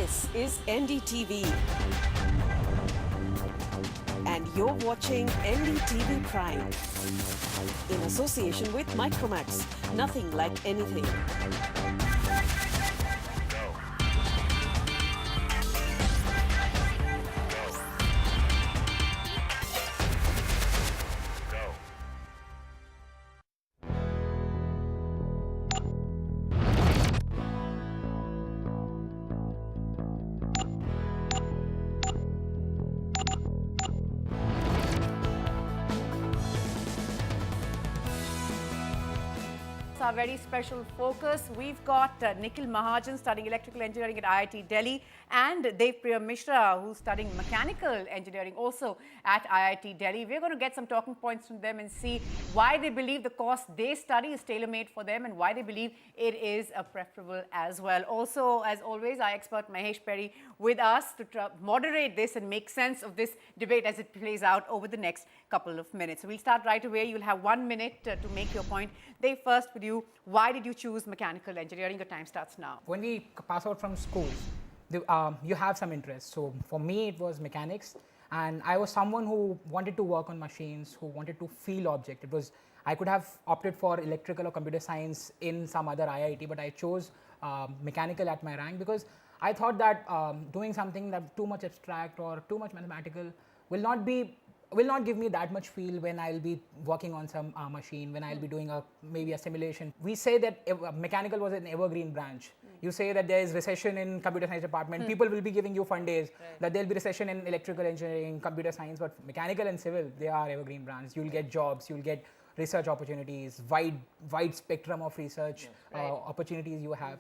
This is NDTV. And you're watching NDTV Prime. In association with Micromax. Nothing like anything. Our very special focus. We've got Nikhil Mahajan studying electrical engineering at IIT Delhi and Dev Priya Mishra who's studying mechanical engineering also at IIT Delhi. We're going to get some talking points from them and see why they believe the course they study is tailor-made for them and why they believe it is preferable as well. Also, as always, our expert Mahesh Perry with us to moderate this and make sense of this debate as it plays out over the next couple of minutes. So we'll start right away. You'll have 1 minute to make your point. Dev, first with you. Why did you choose mechanical engineering? Your time starts now. When we pass out from schools, you have some interest. So for me, it was mechanics, and I was someone who wanted to work on machines, who wanted to feel objects. I could have opted for electrical or computer science in some other IIT, but I chose mechanical at my rank because I thought that doing something that too much abstract or too much mathematical will not give me that much feel when I'll be working on some machine, when I'll be doing maybe a simulation. We say that mechanical was an evergreen branch. You say that there is recession in computer science department, people will be giving you fun days, that there'll be recession in electrical engineering, computer science, but mechanical and civil, they are evergreen branches. You'll get jobs, you'll get research opportunities, wide spectrum of research opportunities you have.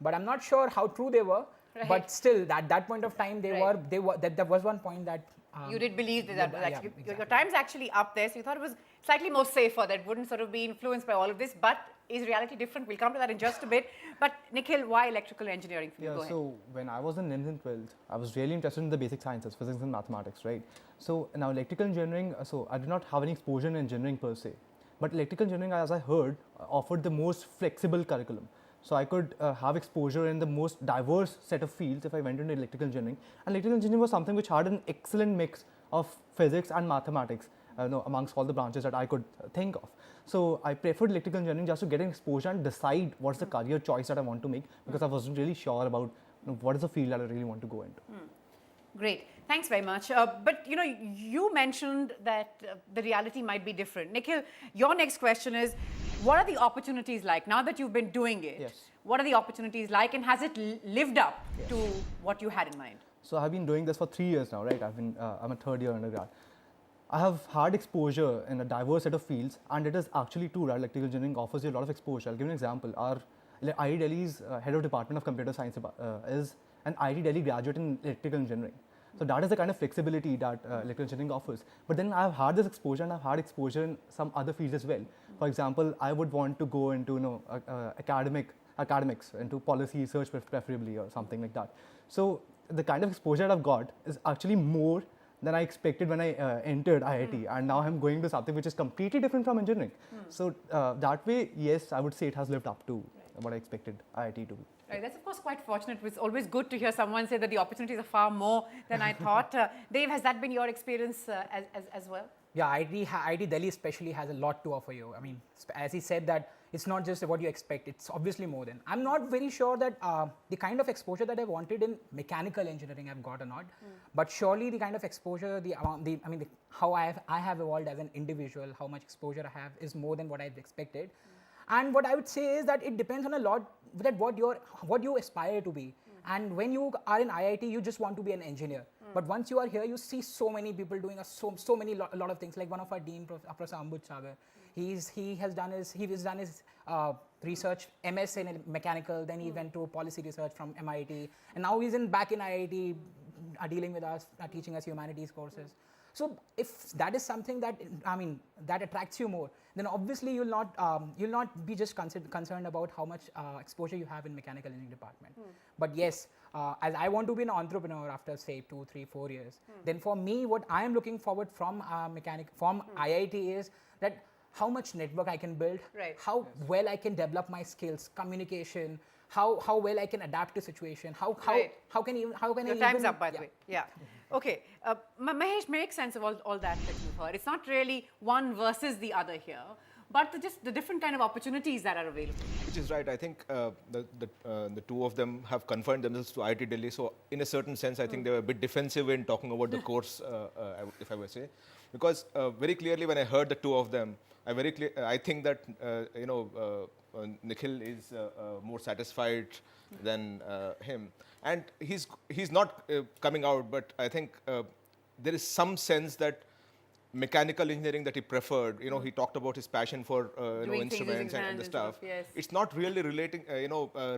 But I'm not sure how true they were, but still at that point of time, there was one point that you did believe that was actually, exactly. Your time's actually up there, so you thought it was slightly more safer, that wouldn't sort of be influenced by all of this, but is reality different? We'll come to that in just a bit. But Nikhil, why electrical engineering for you? Go ahead. So when I was in 11th and 12th, I was really interested in the basic sciences, physics and mathematics, right? So now electrical engineering, so I did not have any exposure in engineering per se, but electrical engineering, as I heard, offered the most flexible curriculum. So I could have exposure in the most diverse set of fields if I went into electrical engineering. And electrical engineering was something which had an excellent mix of physics and mathematics amongst all the branches that I could think of. So I preferred electrical engineering just to get an exposure and decide what's the career choice that I want to make, because I wasn't really sure about what is the field that I really want to go into. Great, thanks very much. But you mentioned that the reality might be different. Nikhil, your next question is, what are the opportunities like now that you've been doing it? Yes. What are the opportunities like, and has it lived up to what you had in mind? So I've been doing this for 3 years now, right? I'm a third year undergrad. I have had exposure in a diverse set of fields, and it is actually true that electrical engineering offers you a lot of exposure. I'll give you an example. Our IIT Delhi's head of department of computer science is an IIT Delhi graduate in electrical engineering. So that is the kind of flexibility that electrical engineering offers. But then I've had this exposure, and I've had exposure in some other fields as well. For example, I would want to go into academics, into policy research preferably, or something like that. So the kind of exposure that I've got is actually more than I expected when I entered IIT, and now I'm going to something which is completely different from engineering. So that way, yes, I would say it has lived up to what I expected IIT to be. Right, that's of course quite fortunate. It's always good to hear someone say that the opportunities are far more than I thought. Dave, has that been your experience as well? Yeah, IIT Delhi especially has a lot to offer you. I mean, as he said, that it's not just what you expect, it's obviously more than. I'm not very sure that the kind of exposure that I wanted in mechanical engineering I've got or not, but surely the kind of exposure, how I have evolved as an individual, how much exposure I have is more than what I've expected. And what I would say is that it depends on a lot that what you aspire to be. And when you are in IIT, you just want to be an engineer. But once you are here, you see so many people doing a lot of things. Like one of our dean, Professor Ambud Sagar, he has done his research MS in mechanical. Then he went to policy research from MIT, and now he's back in IIT, dealing with us, teaching us humanities courses. So if that is something that that attracts you more, then obviously you'll not be just concerned about how much exposure you have in mechanical engineering department. But yes, as I want to be an entrepreneur after say 2, 3, 4 years, then for me what I am looking forward from IIT is that how much network I can build, how well I can develop my skills, communication, how well I can adapt to situation, Right. how can Your I time's even, up, by the way. Yeah. Okay. Mahesh, make sense of all that you've heard. It's not really one versus the other here, but just the different kind of opportunities that are available. Which is right. I think the two of them have confined themselves to IIT Delhi. So in a certain sense, I think they were a bit defensive in talking about the course, if I were to say, because very clearly when I heard the two of them, I think that Nikhil is more satisfied than him, and he's not coming out. But I think there is some sense that mechanical engineering that he preferred, he talked about his passion for Doing things instruments using and hands the and stuff, stuff. yes. It's not really relating,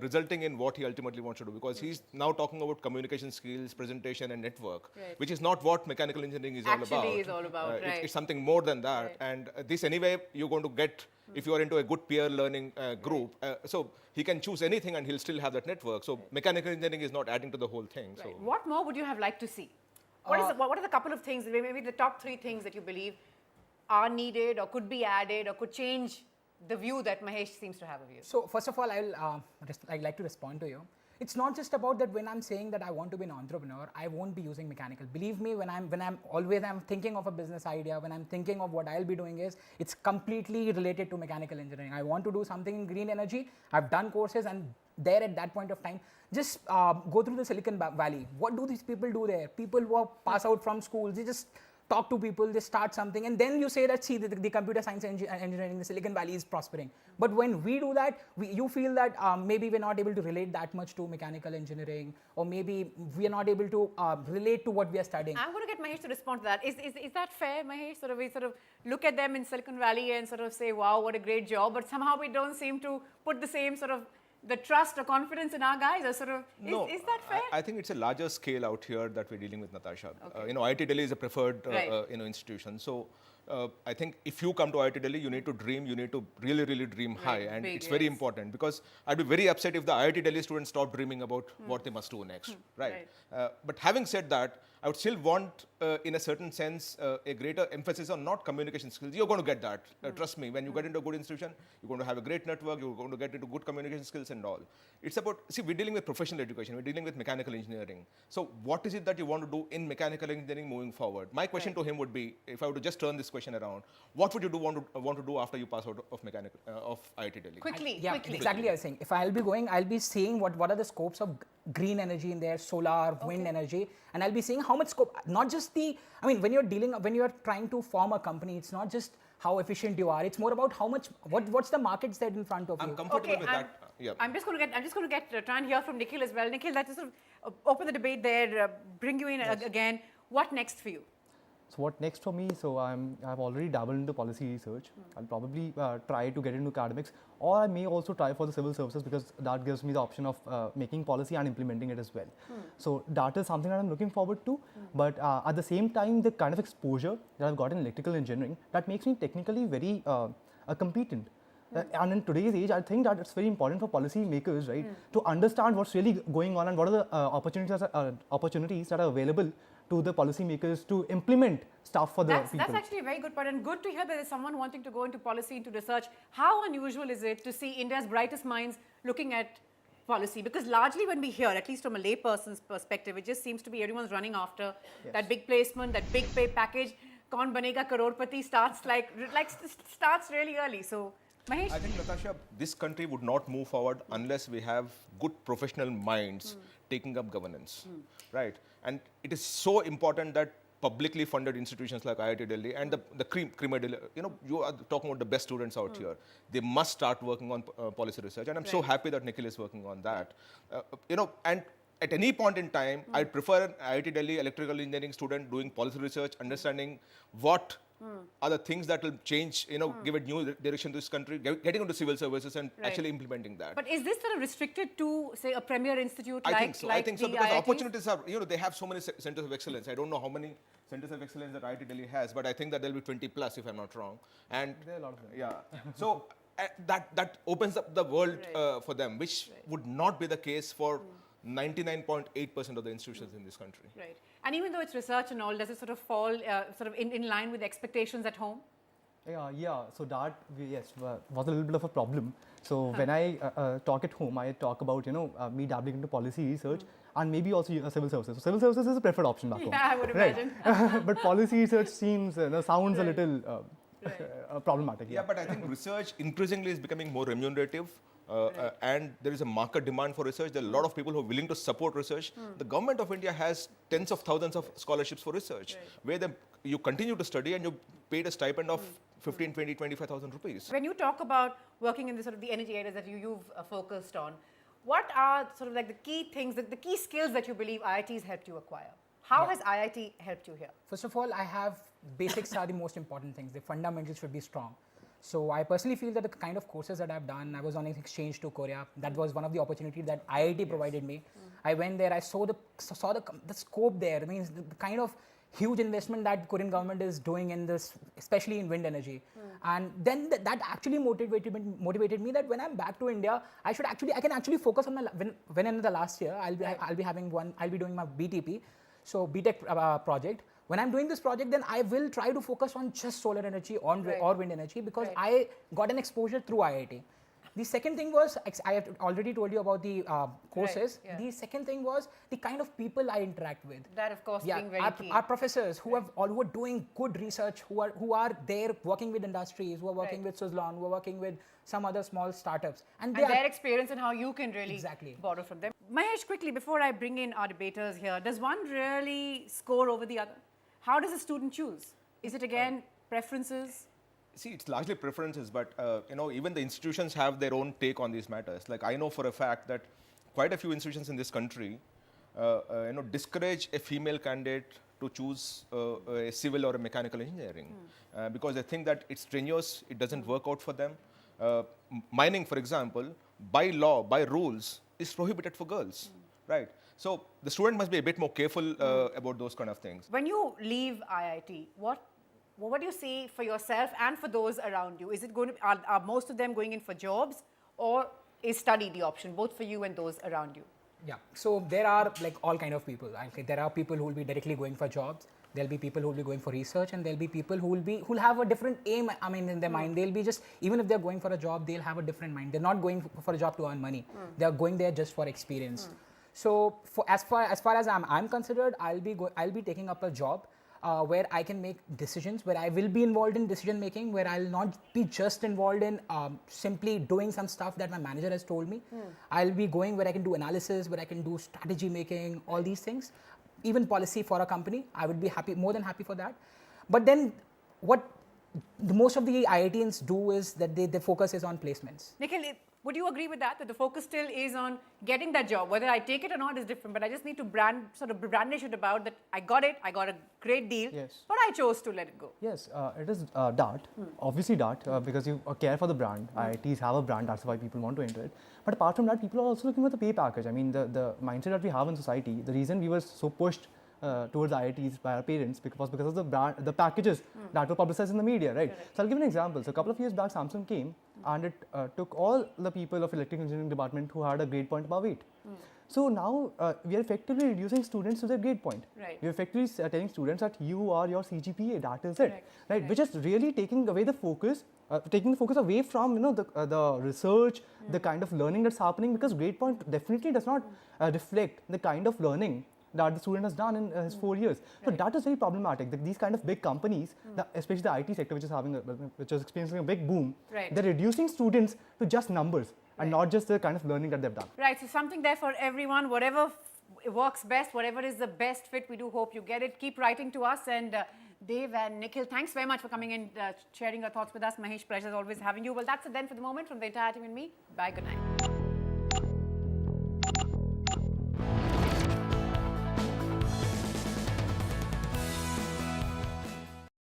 resulting in what he ultimately wants to do, because he's now talking about communication skills, presentation, and network, Right. which is not what mechanical engineering is Actually all about. is all about, right. It's something more than that, Right. and this anyway you're going to get if you are into a good peer learning group. So he can choose anything and he'll still have that network. So mechanical engineering is not adding to the whole thing. Right. So What more would you have liked to see? What are the couple of things, maybe the top 3 things that you believe are needed or could be added or could change the view that Mahesh seems to have of you? So first of all, I'd like to respond to you. It's not just about that when I'm saying that I want to be an entrepreneur, I won't be using mechanical. Believe me, when I'm thinking of a business idea, when I'm thinking of what I'll be doing it's completely related to mechanical engineering. I want to do something in green energy. I've done courses, and there at that point of time, just go through the Silicon Valley. What do these people do there? People who pass out from schools, they just talk to people, they start something, and then you say that, see, the computer science engineering, the Silicon Valley is prospering. But when we do that, you feel that maybe we're not able to relate that much to mechanical engineering, or maybe we are not able to relate to what we are studying. I'm going to get Mahesh to respond to that. Is that fair, Mahesh? We sort of look at them in Silicon Valley and sort of say, wow, what a great job, but somehow we don't seem to put the same sort of the trust or confidence in our guys, or sort of, is that fair? I think it's a larger scale out here that we're dealing with, Natasha. Okay. IIT Delhi is a preferred Right. institution. So I think if you come to IIT Delhi, you need to dream, you need to really, really dream high. And big, it's very yes. important, because I'd be very upset if the IIT Delhi students stop dreaming about what they must do next. Right. But having said that, I would still want, in a certain sense, a greater emphasis on not communication skills. You're going to get that. Trust me, when you get into a good institution, you're going to have a great network, you're going to get into good communication skills and all. It's about, see, we're dealing with professional education, we're dealing with mechanical engineering. So what is it that you want to do in mechanical engineering moving forward? My question to him would be, if I were to just turn this question around, what would you want to do after you pass out of IIT Delhi? Quickly. Exactly. I was saying, if I'll be going, I'll be seeing what are the scopes of green energy in there, solar, wind energy, and I'll be seeing how much scope. Not just when you're trying to form a company, it's not just how efficient you are. It's more about how much, what's the market set in front of you. I'm comfortable with that. I'm just going to get try and hear from Nikhil as well. Nikhil, let's just sort of open the debate there, bring you in again. What next for you? So what next for me? So I've already dabbled into policy research. I'll probably try to get into academics, or I may also try for the civil services, because that gives me the option of making policy and implementing it as well. So that is something that I'm looking forward to. But at the same time, the kind of exposure that I've got in electrical engineering, that makes me technically very competent. And in today's age, I think that it's very important for policy makers, right, to understand what's really going on and what are the opportunities that are available to the policymakers to implement stuff for the people. That's actually a very good point, and good to hear that there's someone wanting to go into policy, into research. How unusual is it to see India's brightest minds looking at policy? Because largely when we hear, at least from a layperson's perspective, it just seems to be everyone's running after that big placement, that big pay package. Kaun banega crorepati starts starts really early. So, Mahesh? I think, Natasha, this country would not move forward unless we have good professional minds taking up governance, right? And it is so important that publicly funded institutions like IIT Delhi and the cream of Delhi, you are talking about the best students out here. They must start working on policy research, and I'm so happy that Nikhil is working on that. And at any point in time, I'd prefer an IIT Delhi electrical engineering student doing policy research, understanding what are the things that will change, give a new direction to this country, getting into civil services and actually implementing that. But is this sort of restricted to, say, a premier institute I like think so. like I think so, the because the IITs? opportunities are, they have so many centers of excellence. I don't know how many centers of excellence that IIT Delhi has, but I think that there'll be 20 plus if I'm not wrong. And There are a lot of them. yeah, so that opens up the world for them, which would not be the case for 99.8% of the institutions in this country. Right. And even though it's research and all, does it sort of fall in line with expectations at home? Yeah, so that yes was a little bit of a problem. So when I talk at home, I talk about me dabbling into policy research and maybe also civil services. So civil services is a preferred option back home. Yeah, I would right? imagine. But policy research seems sounds a little problematic. Yeah, but I think research increasingly is becoming more remunerative. And there is a market demand for research. There are a lot of people who are willing to support research. The government of India has tens of thousands of scholarships for research, where you continue to study and you paid a stipend of 15, 20, 25,000 rupees. When you talk about working in the sort of the energy areas that you've focused on, what are sort of like the key things, the key skills that you believe IIT's helped you acquire? How has IIT helped you here? First of all, I have basics are the most important things. The fundamentals should be strong. So I personally feel that the kind of courses that I've done, I was on an exchange to Korea. That was one of the opportunities that IIT provided me. I went there, I saw the scope there. I mean, the kind of huge investment that Korean government is doing in this, especially in wind energy. And then that actually motivated me that when I'm back to India, I can actually focus on my, when in the last year, I'll be doing my BTP, so BTech project. When I'm doing this project, then I will try to focus on just solar energy or wind energy, because I got an exposure through IIT. The second thing was, I have already told you about the courses. Right, yeah. The second thing was the kind of people I interact with. That, of course, being very key. Our professors who are doing good research, who are there working with industries, who are working with Suzlon, who are working with some other small startups. And their experience and how you can really borrow from them. Mahesh, quickly, before I bring in our debaters here, does one really score over the other? How does a student choose? Is it again preferences? See, it's largely preferences, but even the institutions have their own take on these matters. Like I know for a fact that quite a few institutions in this country, discourage a female candidate to choose a civil or a mechanical engineering because they think that it's strenuous, it doesn't work out for them. Mining, for example, by law, by rules, is prohibited for girls, right? So the student must be a bit more careful about those kind of things. When you leave IIT, what do you see for yourself and for those around you? Is it going to are most of them going in for jobs, or is study the option, both for you and those around you? Yeah, so there are like all kind of people. There are people who will be directly going for jobs. There'll be people who will be going for research, and there'll be people who'll have a different aim. I mean, in their mind, they'll be just, even if they're going for a job, they'll have a different mind. They're not going for a job to earn money. They're going there just for experience. So as far as I'm considered, I'll be taking up a job where I can make decisions, where I will be involved in decision making, where I'll not be just involved in simply doing some stuff that my manager has told me. I'll be going where I can do analysis, where I can do strategy making, all these things. Even policy for a company, I would be more than happy for that. But then what most of the IITians do is that their focus is on placements. Nikhil, would you agree with that the focus still is on getting that job? Whether I take it or not is different, but I just need to brandish it about that I got a great deal, but I chose to let it go. Yes, it is DART, obviously DART, because you care for the brand. IITs have a brand, that's why people want to enter it. But apart from that, people are also looking for the pay package. I mean, the mindset that we have in society, the reason we were so pushed towards IITs by our parents was because of the brand, the packages that were publicized in the media, right? So I'll give an example. So a couple of years back, Samsung came and it took all the people of electrical engineering department who had a grade point above 8. So now we are effectively reducing students to their grade point. We are effectively telling students that you are your CGPA, that is it, right? Which is really taking away the focus, away from the research, the kind of learning that's happening, because grade point definitely does not reflect the kind of learning that the student has done in his 4 years. So that is very problematic. These kind of big companies, especially the IT sector, which is experiencing a big boom, they're reducing students to just numbers and not just the kind of learning that they've done. Right, so something there for everyone, whatever works best, whatever is the best fit, we do hope you get it. Keep writing to us, and Dave and Nikhil, thanks very much for coming and sharing your thoughts with us. Mahesh, pleasure as always having you. Well, that's it then for the moment from the entire team and me. Bye, good night.